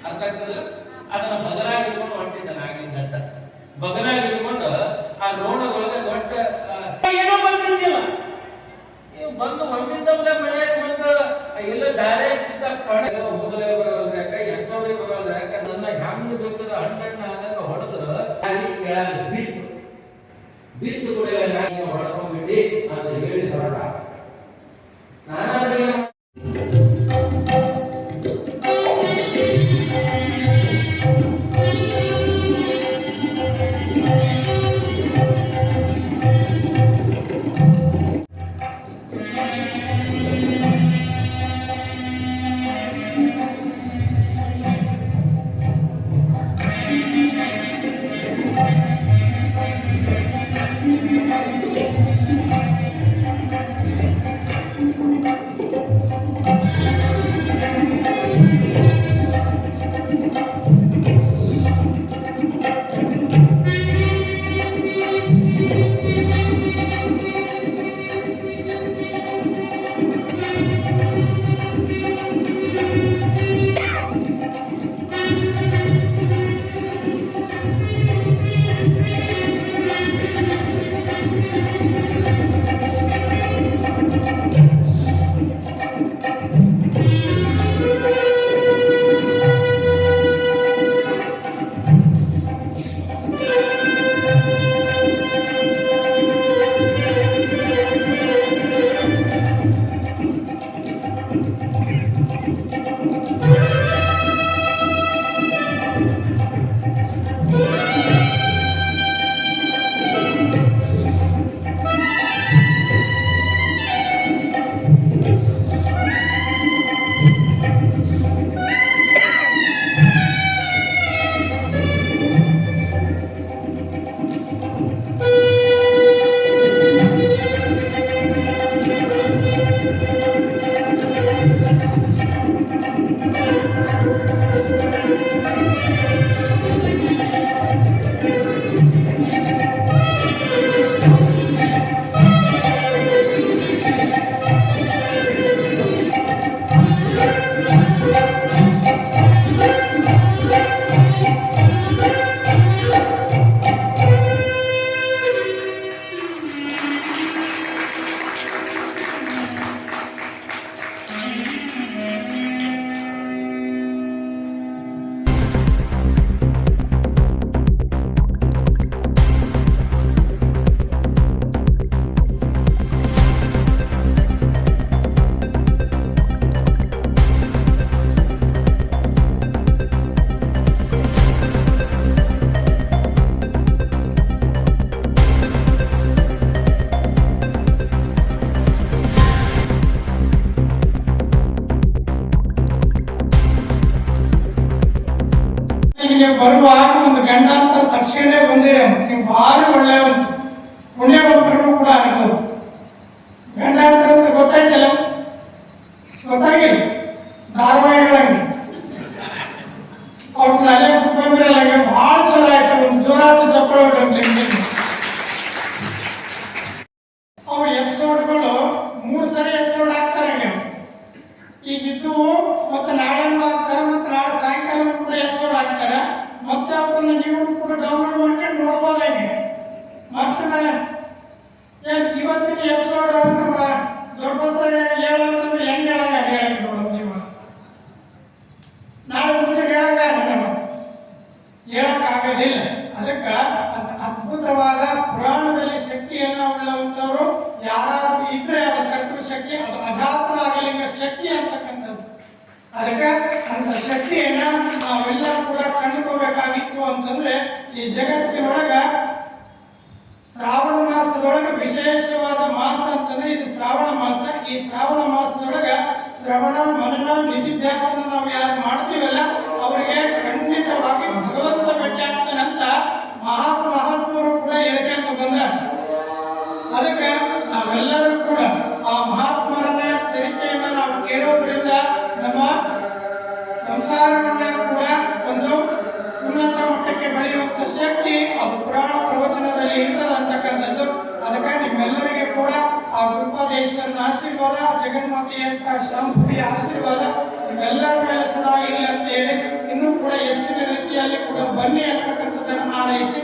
ಅರ್ಥ ಆಗ್ತದಿಲ್ಲ. ಅದನ್ನ ಬಗಲಾಗಿ ಇಟ್ಕೊಂಡು ಹೊಂಟಿದ್ದಾನೆ ಆಗಿನ ಗಂಟ ಬಗಲಾಗಿ ಇಟ್ಕೊಂಡು ಆ ರೋಡದೊಳಗೆ ದೊಡ್ಡ ಏನೋ ಬಂದಿದ್ದಿಲ್ಲ. ನೀವು ಬಂದು ಹೊಂದಿದ್ದವ್ಗ ಮನೆಯಾಗ ಬಂದು ಎಲ್ಲ ದಾರೆ ಹೋಗಲೇ ಬರೋಲ್ರಿ ಯಾಕ ಎಂತವ್ರಿಗೆ ಬರೋಲ್ರಿ ಯಾಕ ನನ್ನ ಹೆಂಗ್ ಬೇಕದ ಹಣ್ಣಣ್ಣ ಆಗಂಗ ಹೊಡೆದ್ರು ಬೀಳ್ತು ಬೀಳ್ತು ಕೂಡ ಹೊಡ್ಕೊಂಡ್ಬಿಡಿ ಅಂತ ಹೇಳಿ ಹೊರಟ ನಾನಾದ್ರಿಗೆ ಬರುವಾಗ ಒಂದು ಗಂಡ ಅಂತ ತಕ್ಷಣ ಬಂದಿರ ನೀವು ಭಾರಿ ಒಳ್ಳೆಯವಂತ ಪುಣ್ಯವಂತರು ಕೂಡ ಆಗ್ಬೋದು. ಗಂಡ ಅಂತ ಗೊತ್ತಾಯ್ತಲ್ಲ, ಗೊತ್ತಾಗಿಲ್ಲ ಧಾರಾವಾಹಿಗಳಾಗಿ ಅವ್ರನ್ನ ಅಲ್ಲೇ ಕುತ್ಕೊಂಡಿರಲ್ಲ. ಬಹಳ ಚಲೋ ಆಯ್ತು, ಒಂದು ಜೋರಾದ ಚಪ್ಪಳ ಅವು ಎಪಿಸೋಡ್ಗಳು 3 ಸರಿ ಎಪಿಸೋಡ್ ಆಗ್ತಾರೆ. ಈಗಿದ್ದು ಮತ್ತೆ ನಾಳೆನೂ ಆಗ್ತಾರೆ, ಮತ್ತೆ ನಾಳೆ ಸಾಯಂಕಾಲ ಕೂಡ ಎಪಿಸೋಡ್ ಆಗ್ತಾರೆ. ಮತ್ತೆ ಅವನ್ನ ನೀವು ಕೂಡ ಡೌನ್ಲೋಡ್ ಮಾಡ್ಕೊಂಡು ನೋಡ್ಬೋದಾಗಿ. ಮತ್ತೆ ಇವತ್ತಿನ ಎಪಿಸೋಡ್ ನಮ್ಮ ದೊಡ್ಡ ಹೇಳಂತಂದ್ರೆ ಹೆಂಗ್ ಹೇಳಂಗ ನೋಡೋದು ನೀವು. ನಾಳೆ ಮುಂಚೆ ಹೇಳಕ್ಕಾಗೋದಿಲ್ಲ. ಅದಕ್ಕೆ ಅದ್ಭುತವಾದ ಪುರಾಣದಲ್ಲಿ ಶಕ್ತಿಯನ್ನ ಉಳ್ಳವಂತವರು ಯಾರಾದ್ರೂ ಇದ್ರೆ ಅದು ಕರ್ತೃ ಶಕ್ತಿ, ಅದು ಅಜಾತನಾಗಲಿಂಗ ಶಕ್ತಿ ಅಂತಕ್ಕಂಥದ್ದು. ಅದಕ್ಕೆ ಅಂತ ಶಕ್ತಿಯನ್ನ ನಾವೆಲ್ಲರೂ ಕೂಡ ಕಂಡುಕೋಬೇಕಾಗಿತ್ತು ಅಂತಂದ್ರೆ ಈ ಜಗತ್ತಿನೊಳಗ ಶ್ರಾವಣ ಮಾಸದೊಳಗೆ ವಿಶೇಷವಾದ ಮಾಸ ಅಂತಂದ್ರೆ ಇದು ಶ್ರಾವಣ ಮಾಸ. ಈ ಶ್ರಾವಣ ಮಾಸದೊಳಗ ಶ್ರವಣ ಮನನ ನಿಧಿಧ್ಯಾಸನ ನಾವು ಯಾರು ಮಾಡ್ತೀವಲ್ಲ ಅವರಿಗೆ ಖಂಡಿತವಾಗಿ ಭಗವಂತ ಭೇಟಿ ಆಗ್ತಾನಂತ ಮಹಾತ್ಮರು ಕೂಡ ಹೇಳ್ಕೊಂತ ಬಂದಾರ. ಅದಕ್ಕೆ ನಾವೆಲ್ಲರೂ ಕೂಡ ಆ ಮಹಾತ್ಮರನ್ನ ಚರಿತ್ರೆಯನ್ನ ನಾವು ಕೇಳೋದ್ರಿಂದ ನಮ್ಮ ಸಂಸಾರವನ್ನ ಕೂಡ ಒಂದು ಉನ್ನತ ಮಟ್ಟಕ್ಕೆ ಬೆಳೆಯುವಂತ ಶಕ್ತಿ ಅದು ಪುರಾಣ ಪ್ರವಚನದಲ್ಲಿ ಇರ್ತದೆ ಅಂತಕ್ಕಂಥದ್ದು. ಅದಕ್ಕೆ ನಿಮ್ಮೆಲ್ಲರಿಗೆ ಕೂಡ ಆ ಗುರುಪಾದೇಶ್ವರನ ಆಶೀರ್ವಾದ, ಜಗನ್ಮಾತೆಯಂತ ಶಾಂಭವಿಯ ಆಶೀರ್ವಾದ ಎಲ್ಲರ ಮೇಲೆ ಸದಾ ಇರಲಿ ಅಂತ ಹೇಳಿ ಇನ್ನೂ ಕೂಡ ಹೆಚ್ಚಿನ ರೀತಿಯಲ್ಲಿ ಕೂಡ ಬನ್ನಿ ಅಂತಕ್ಕಂಥದ್ದನ್ನು ಹಾರೈಸಿ